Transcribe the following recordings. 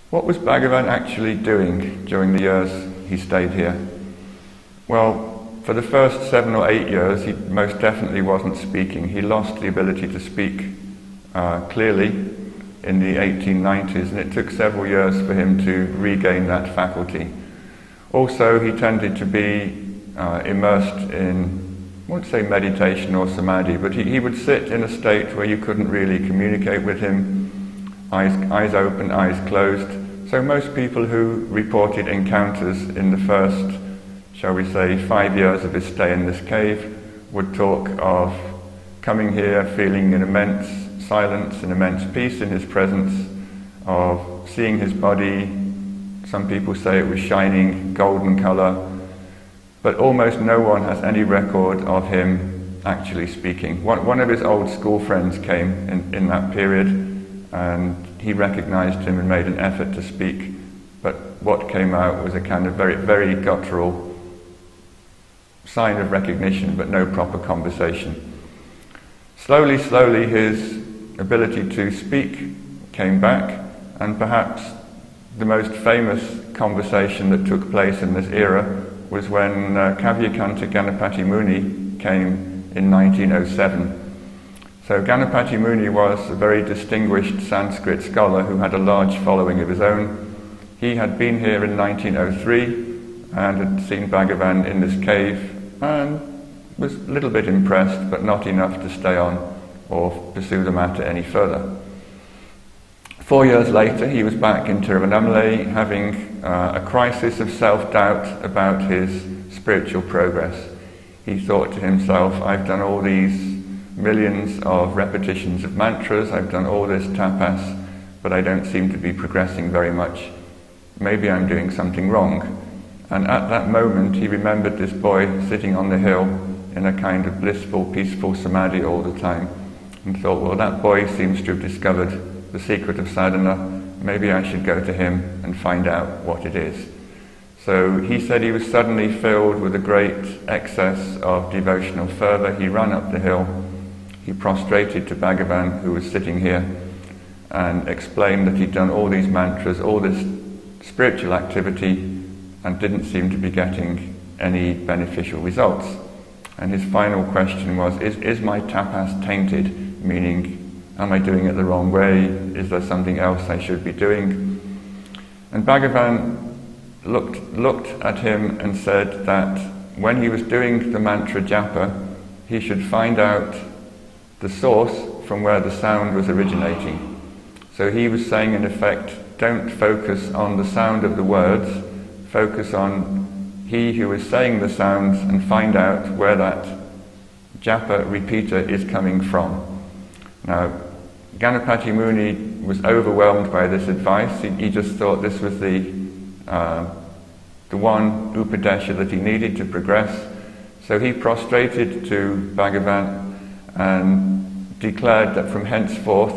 What was Bhagavan actually doing during the years he stayed here? Well, for the first 7 or 8 years, he most definitely wasn't speaking. He lost the ability to speak clearly in the 1890s, and it took several years for him to regain that faculty. Also, he tended to be immersed in, I won't say meditation or samadhi, but he would sit in a state where you couldn't really communicate with him, eyes open, eyes closed. So most people who reported encounters in the first, shall we say, 5 years of his stay in this cave would talk of coming here feeling an immense silence, an immense peace in his presence, of seeing his body. Some people say it was shining golden colour, but almost no one has any record of him actually speaking. One of his old school friends came in that period, and he recognized him and made an effort to speak, but what came out was a kind of very, very guttural sign of recognition, but no proper conversation. Slowly, his ability to speak came back, and perhaps the most famous conversation that took place in this era was when Kavakantha Ganapathi Muni came in 1907. So Ganapathi Muni was a very distinguished Sanskrit scholar who had a large following of his own. He had been here in 1903 and had seen Bhagavan in this cave and was a little bit impressed, but not enough to stay on or pursue the matter any further. 4 years later, he was back in Tiruvannamalai having a crisis of self-doubt about his spiritual progress. He thought to himself, I've done all these millions of repetitions of mantras, I've done all this tapas, but I don't seem to be progressing very much. Maybe I'm doing something wrong. And at that moment he remembered this boy sitting on the hill in a kind of blissful, peaceful samadhi all the time, and thought, well, that boy seems to have discovered the secret of sadhana, maybe I should go to him and find out what it is. So he said he was suddenly filled with a great excess of devotional fervour. He ran up the hill, he prostrated to Bhagavan, who was sitting here, and explained that he'd done all these mantras, all this spiritual activity, and didn't seem to be getting any beneficial results. And his final question was, is my tapas tainted? Meaning, am I doing it the wrong way? Is there something else I should be doing? And Bhagavan looked at him and said that when he was doing the mantra japa, he should find out the source from where the sound was originating. So he was saying, in effect, don't focus on the sound of the words, focus on he who is saying the sounds and find out where that japa repeater is coming from. Now, Ganapathi Muni was overwhelmed by this advice. He just thought this was the one upadesha that he needed to progress. So he prostrated to Bhagavan and declared that from henceforth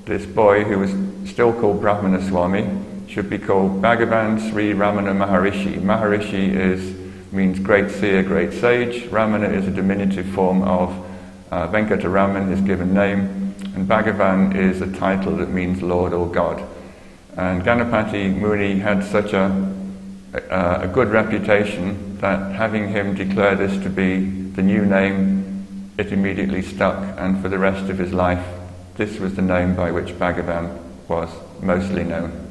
this boy, who was still called Brahmana Swami, should be called Bhagavan Sri Ramana Maharishi. Maharishi means great seer, great sage. Ramana is a diminutive form of Venkataraman, his given name, and Bhagavan is a title that means Lord or God. And Ganapathi Muni had such a good reputation that having him declare this to be the new name, it immediately stuck, and for the rest of his life, this was the name by which Bhagavan was mostly known.